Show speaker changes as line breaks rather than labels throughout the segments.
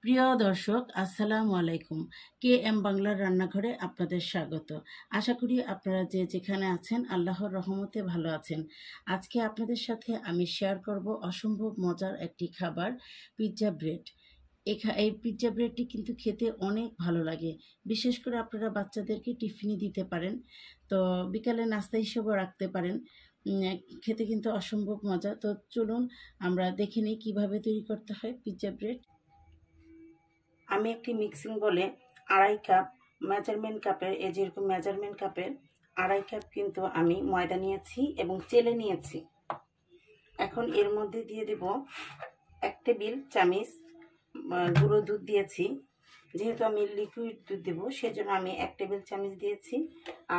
প্রিয় দর্শক, আসসালামু আলাইকুম। কে এম বাংলার রান্নাঘরে আপনাদের স্বাগত। আশা করি আপনারা যে যেখানে আছেন আল্লাহর রহমতে ভালো আছেন। আজকে আপনাদের সাথে আমি শেয়ার করব অসম্ভব মজার একটি খাবার, পিৎজা ব্রেড। এই পিৎজা ব্রেডটি কিন্তু খেতে অনেক ভালো লাগে। বিশেষ করে আপনারা বাচ্চাদেরকে টিফিনে দিতে পারেন, তো বিকালে নাস্তা হিসেবেও রাখতে পারেন। খেতে কিন্তু অসম্ভব মজা। তো চলুন আমরা দেখে নিই কীভাবে তৈরি করতে হয় পিৎজা ব্রেড। আমি একটি মিক্সিং বলে 2.5 কাপ মেজারমেন্ট কাপের, যেরকম মেজারমেন্ট কাপের 2.5 কাপ কিন্তু আমি ময়দা নিয়েছি এবং চেলে নিয়েছি। এখন এর মধ্যে দিয়ে দেব 1 টেবিল চামচ গুঁড়ো দুধ দিয়েছি। যেহেতু আমি লিকুইড দুধ দেবো সেজন্য আমি 1 টেবিল চামচ দিয়েছি।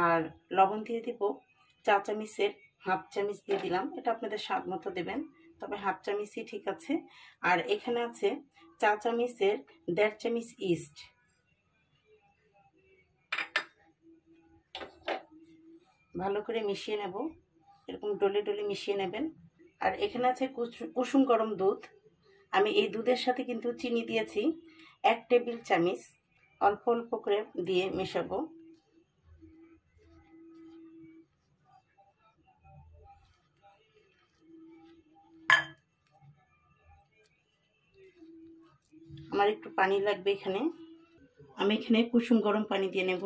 আর লবণ দিয়ে দেব 4 চামচের হাফ চামচ দিয়ে দিলাম। এটা আপনাদের স্বাদ মতো দেবেন, তবে হাফ চামচই ঠিক আছে। আর এখানে আছে 4 চামচের 1.5 চামচ ইস্ট। ভালো করে মিশিয়ে নেব, এরকম ডলে ডলে মিশিয়ে নেবেন। আর এখানে আছে কুসুম গরম দুধ। আমি এই দুধের সাথে কিন্তু চিনি দিয়েছি 1 টেবিল চামচ, অল্প অল্প করে দিয়ে মেশাবো। আমার একটু পানি লাগবে এখানে। আমি এখানে কুসুম গরম পানি দিয়ে নেব।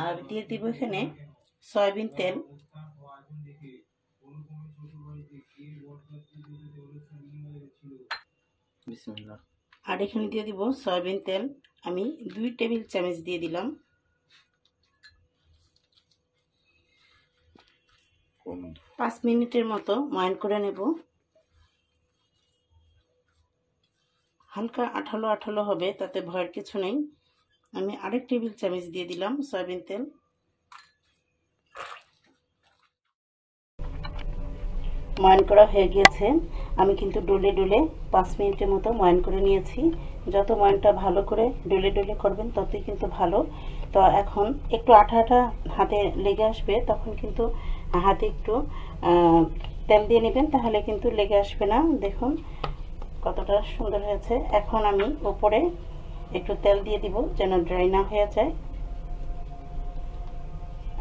আর দিয়ে দিব এখানে সয়াবিন তেল। আর এখানে দিয়ে দিব সয়াবিন তেল। আমি 2 টেবিল চামচ দিয়ে দিলাম। পাঁচ মিনিটের মতো ময়ান করে নেব। হালকা আঠালো আঠালো হবে, তাতে ভয়ের কিছু নেই। আমি 1 টেবিল চামচ দিয়ে দিলাম সয়াবিন তেল। ময়ান করা হয়ে গিয়েছে। আমি কিন্তু ডলে ডলে 5 মিনিটের মতো ময়ান করে নিয়েছি। যত ময়ানটা ভালো করে ডলে ডলে করবেন ততই কিন্তু ভালো। তো এখন একটু আঠা আঠা হাতে লেগে আসবে, তখন কিন্তু হাতে একটু তেল দিয়ে নেবেন, তাহলে কিন্তু লেগে আসবে না। দেখুন কতটা সুন্দর হয়েছে। এখন আমি উপরে একটু তেল দিয়ে দিব যেন ড্রাই না হয়ে যায়।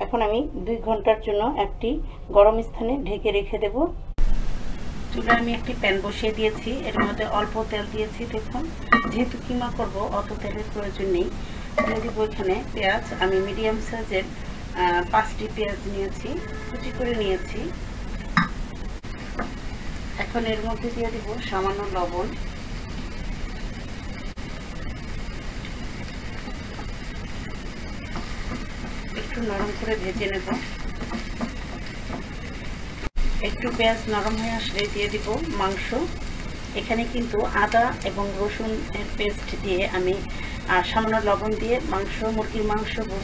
এখন আমি 2 ঘন্টার জন্য একটি গরম স্থানে ঢেকে রেখে দেব। চুলায় আমি একটি প্যান বসিয়ে দিয়েছি, এর মধ্যে অল্প তেল দিয়েছি। দেখুন, যেহেতু কিমা করব অত তেলের প্রয়োজন নেই। দিয়ে দিব এখানে পেঁয়াজ। আমি মিডিয়াম সাইজের 5টি পেঁয়াজ নিয়েছি, কুচি করে নিয়েছি। এখন এর মধ্যে দিয়ে দিব সামান্য লবণ। একটু নরম করে ভেজে নেব। একটু পেঁয়াজ নরম হয়ে আসলে দিয়ে দিব মাংস। এখানে কিন্তু আদা এবং রসুনের পেস্ট দিয়ে আমি সামান্য লবণ দিয়ে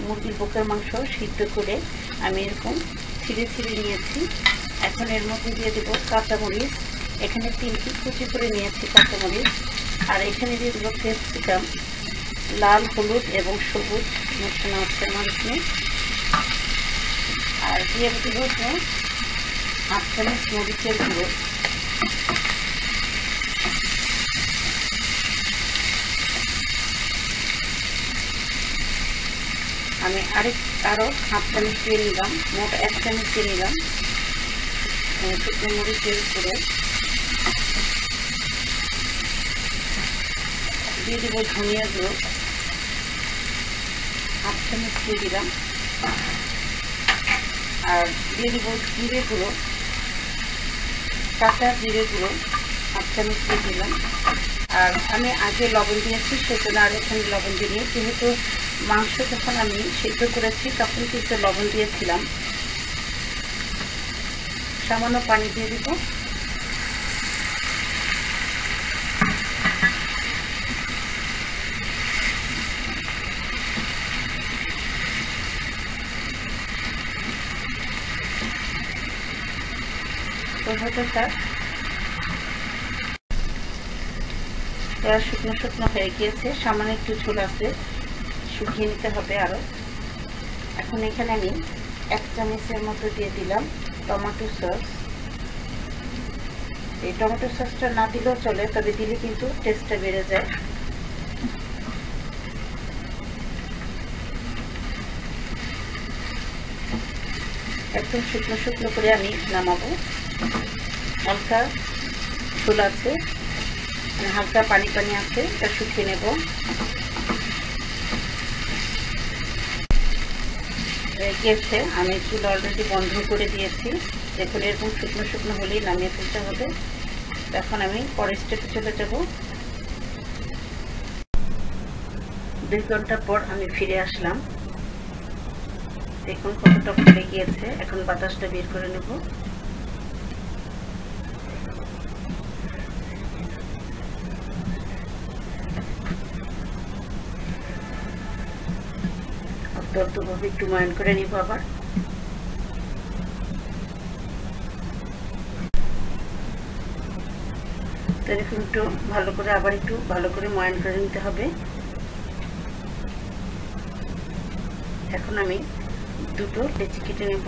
মুরগির বুকের মাংস সিদ্ধ করে আমি এরকম ছিঁড়ে ছিঁড়ে নিয়েছি। এখন এর মধ্যে দিয়ে দেব কাঁচামরিচ। এখানে 3টি কুচি করে নিয়েছি কাঁচামরিচ। আর এখানে দিয়ে দেব ক্যাপসিকাম, লাল, হলুদ এবং সবুজ মেশানো হচ্ছে মরিচে। আর দিয়ে দেব 1/2 চামচ মরিচের গুঁড়ো। আমি আরও 1/2 চামচ দিয়ে নিলাম, মোট 1 চামচ দিয়ে নিলাম শুকনো মরিচের গুঁড়ো। দিয়ে দেব ধনিয়া গুঁড়ো, 1/2 চামচ দিয়ে দিলাম। আর দিয়ে দেব জিরে গুঁড়ো, কাঁচা জিরে গুঁড়ো 1/2 চামচ দিয়ে দিলাম। আর আমি আগে লবণ দিয়েছি সেজন্য আর এখানে লবণ দিয়ে, যেহেতু মাংস যখন আমি সিদ্ধ করেছি তখন কিন্তু লবণ দিয়েছিলাম। সামান্য পানি দিয়ে দিব। শুকনো শুকনো হয়ে গিয়েছে, সামান্য একটু ঝোল আছে, শুকিয়ে নিতে হবে আরও। এখন এখানে আমি 1 চামচের মতো দিয়ে দিলাম টমেটো সস। এই টমেটো সসটা না দিলেও চলে, তবে দিলে কিন্তু টেস্টটা বেড়ে যায়। একদম শুকনো শুকনো করে আমি নামাবো। হালকা ঝোল আছে, মানে হালকা পানি পানি আছে, এটা শুকিয়ে নেব। গেছে আমি চুল অলরেডি বন্ধ করে দিয়েছি। দেখুন এরকম শুকনো শুকনো হলেই নামিয়ে ফেলতে হবে। এখন আমি পরের স্টেপে চলে যাব। 2 ঘন্টা পর আমি ফিরে আসলাম। দেখুন কতটা ফুলে গিয়েছে। এখন বাতাসটা বের করে নেব। অল্পভাবে একটু ময়ান করে নিব আবার। তো এরকম একটু ভালো করে আবার একটু ভালো করে ময়ান করে নিতে হবে। এখন আমি 2টো লেচি কেটে নেব।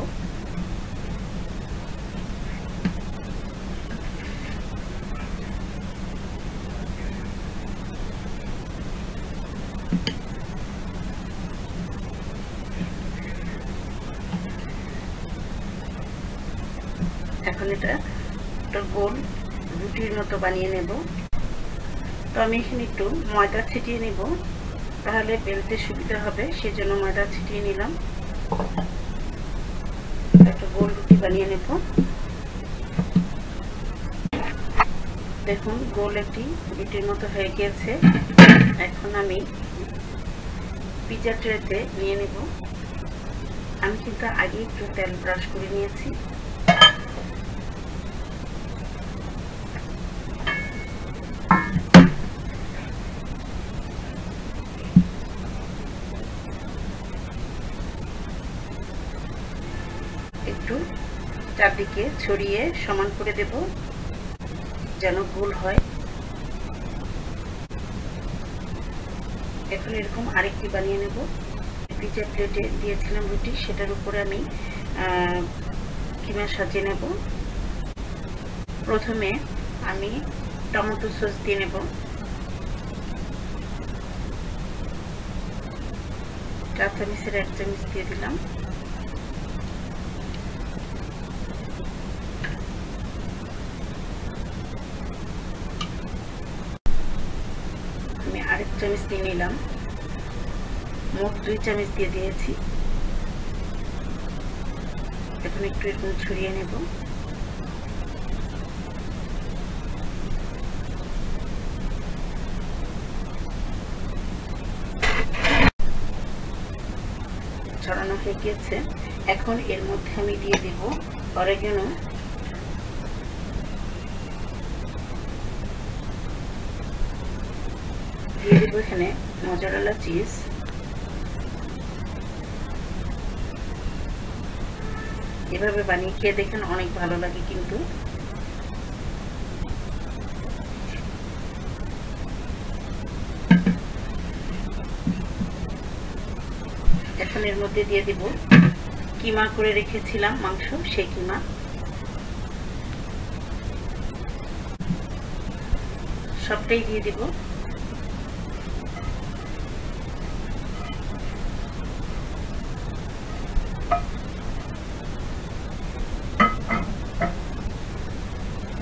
এখন এটা একটা গোল রুটির মতো বানিয়ে নেব। তো আমি এখানে একটু ময়দা ছিটিয়ে নেব, তাহলে বেলতে সুবিধা হবে, সেজন্য ময়দা ছিটিয়ে নিলাম। একটা গোল রুটি বানিয়ে নেব। দেখুন গোল একটি রুটির মতো হয়ে গিয়েছে। এখন আমি পিৎজা ট্রেতে নিয়ে নেব। আমি কিন্তু আগে একটু তেল ব্রাশ করে নিয়েছি। একটু চারদিকে ছড়িয়ে সমান করে দেব যেন গোল হয়। এখন এরকম আরেকটি বানিয়ে নেব। পিৎজা প্লেটে দিয়েছিলাম রুটি, সেটার উপরে আমি কিমা সাজিয়ে নেব। প্রথমে আমি টমেটো সস দিয়ে নেব। 4 চামচের 1 চামচ দিয়ে দিলাম। আমি আরেক চামচ দিয়ে নিলাম। মোট 2 চামচ দিয়ে দিয়েছি। এখন একটু এরকম ছড়িয়ে নেব। ছড়ানো হয়ে গিয়েছে। এখন এর মধ্যে আমি দিয়ে দেব অরিগানো, দিয়ে দেব এখানে মজারেলা চিজ, এভাবে বানিয়ে খেয়ে দেখেন, অনেক ভালো লাগে কিন্তু। এখন এর মধ্যে দিয়ে দিব কিমা করে রেখেছিলাম মাংস, সেই কিমা। সবটাই দিয়ে দিব।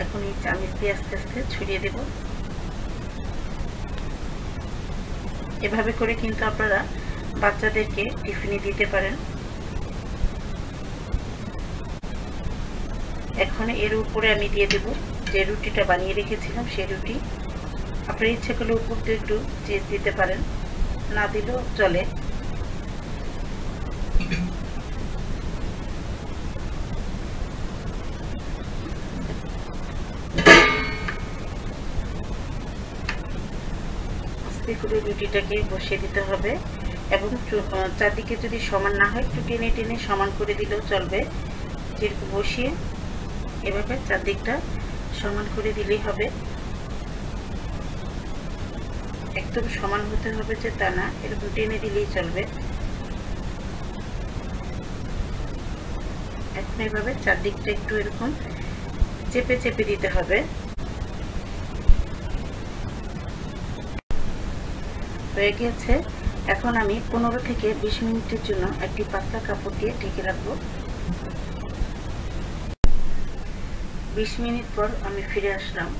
এখন এই চামচ দিয়ে আস্তে আস্তে ছড়িয়ে দেব। এভাবে করে কিন্তু আপনারা বাচ্চাদেরকে টিফিনে দিতে পারেন। এখন এর উপরে আমি দিয়ে দেব যে রুটিটা বানিয়ে রেখেছিলাম, সেই রুটি। আপনার ইচ্ছে করলে উপর দিয়ে একটু চিজ দিতে পারেন, না দিলেও চলে। আস্তে করে রুটিটাকে বসিয়ে দিতে হবে, এবং চারদিকে যদি সমান না হয় একটু টেনে টেনে সমান করে দিলেও চলবে। যেরকম বসিয়ে এভাবে চারদিকটা সমান করে দিলেই হবে। একদম সমান হতে হবে যে তা না, এরকম টেনে দিলেই চলবে। এখন এভাবে চারদিকটা একটু এরকম চেপে চেপে দিতে হবে। হয়ে গিয়েছে। এখন আমি 15 থেকে 20 মিনিটের জন্য একটি পাতলা কাপড় দিয়ে ঢেকে রাখবো। 20 মিনিট পর আমি ফিরে আসলাম।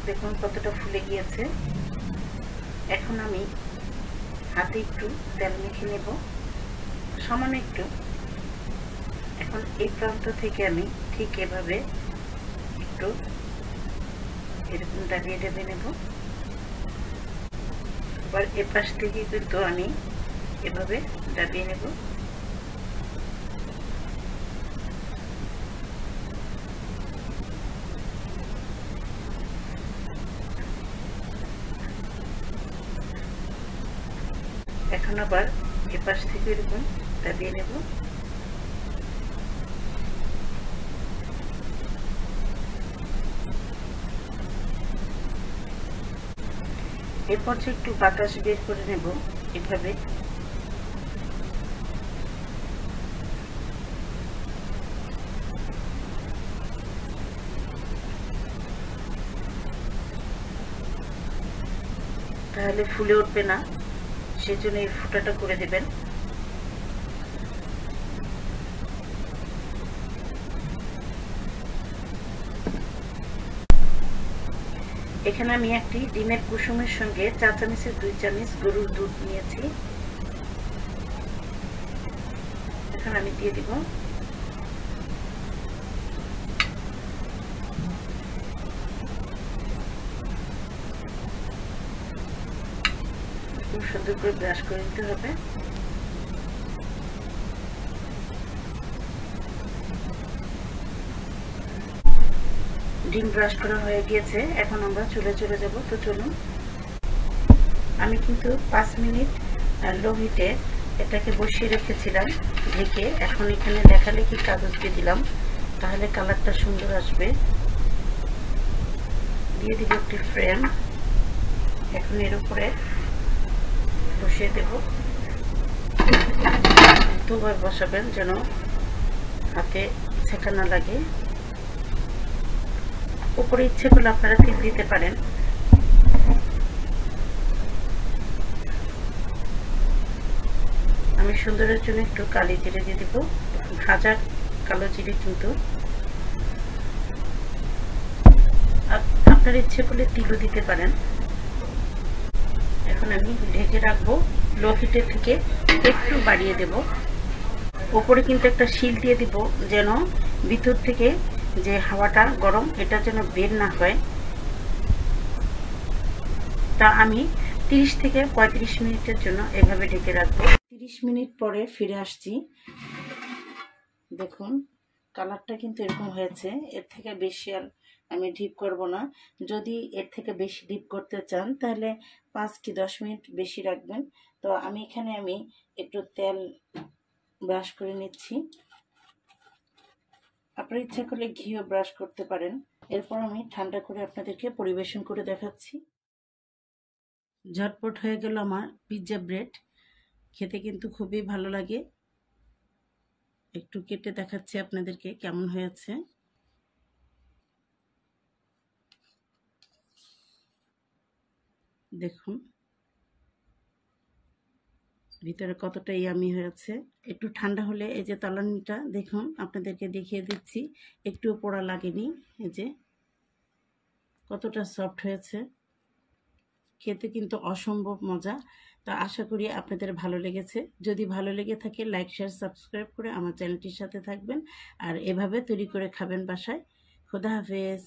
দেখুন কতটা ফুলে গিয়েছে। এখন আমি হাতে একটু তেল মেখে নেব, সামান্য একটু। এখন এই প্রান্ত থেকে আমি ঠিক এভাবে একটু এরকম দাবিয়ে নেব। আবার এপাশ থেকে কিন্তু আমি এভাবে দাবিয়ে নেব। এখন আবার এপাশ থেকে এরকম দাবিয়ে নেব। এরপর যে একটু বাতাস বের করে নেব এভাবে। তাহলে ফুলে উঠবে না, সেজন্য এই ফুটাটা করে দেবেন। এখানে আমি একটি ডিমের কুসুমের সঙ্গে 4 চামচের 2 চামচ গরুর দুধ নিয়েছি। এখন আমি দিয়ে দিব। খুব সুন্দর করে ব্রাশ করে দিতে হবে। ডিম ব্রাশ করা হয়ে গিয়েছে, এখন আমরা চুলে চলে যাব। তো চলুন। আমি কিন্তু 5 মিনিট লো হিটে এটাকে বসিয়ে রেখেছিলাম ঢেকে। এখন এখানে লেখালেখি কাগজ দিয়ে দিলাম, তাহলে কালারটা সুন্দর আসবে। দিয়ে দিব একটি ফ্রেম। এখন এর উপরে বসিয়ে দেব। দুবার বসাবেন যেন হাতে ছেঁকা না লাগে। উপরে ইচ্ছে করলে আপনারা টিপ দিতে পারেন। আমি সুন্দরের জন্য একটু কালি জিরে দিয়ে দিব, ভাজা কালো জিরে। কিন্তু আপনার ইচ্ছে করলে তিলও দিতে পারেন। এখন আমি ঢেকে রাখবো। লো হিটে থেকে একটু বাড়িয়ে দেব। উপরে কিন্তু একটা শিল দিয়ে দিব যেন ভিতর থেকে যে হাওয়াটা গরম এটা যেন বের না হয়। তা আমি 30 থেকে 35 মিনিটের জন্য এভাবে ঢেকে রাখবো। 30 মিনিট পরে ফিরে আসছি। দেখুন কালারটা কিন্তু এরকম হয়েছে। এর থেকে বেশি আর আমি ডিপ করব না। যদি এর থেকে বেশি ডিপ করতে চান তাহলে 5 কি 10 মিনিট বেশি রাখবেন। তো আমি এখানে একটু তেল ব্রাশ করে নিচ্ছি। আপনার ইচ্ছা করলে ঘিও ব্রাশ করতে পারেন। এরপর আমি ঠান্ডা করে আপনাদেরকে পরিবেশন করে দেখাচ্ছি। ঝটপট হয়ে গেল আমার পিৎজা ব্রেড। খেতে কিন্তু খুবই ভালো লাগে। একটু কেটে দেখাচ্ছি আপনাদেরকে কেমন হয়েছে। দেখুন ভিতরে কতটা ইয়ামি হয়েছে। একটু ঠান্ডা হলে এই যে তলানিটা দেখুন, আপনাদেরকে দেখিয়ে দিচ্ছি, একটুও পোড়া লাগেনি। এই যে কতটা সফট হয়েছে। খেতে কিন্তু অসম্ভব মজা। তো আশা করি আপনাদের ভালো লেগেছে। যদি ভালো লেগে থাকে লাইক শেয়ার সাবস্ক্রাইব করে আমার চ্যানেলটির সাথে থাকবেন আর এভাবে তৈরি করে খাবেন বাসায়। খোদা হাফেজ।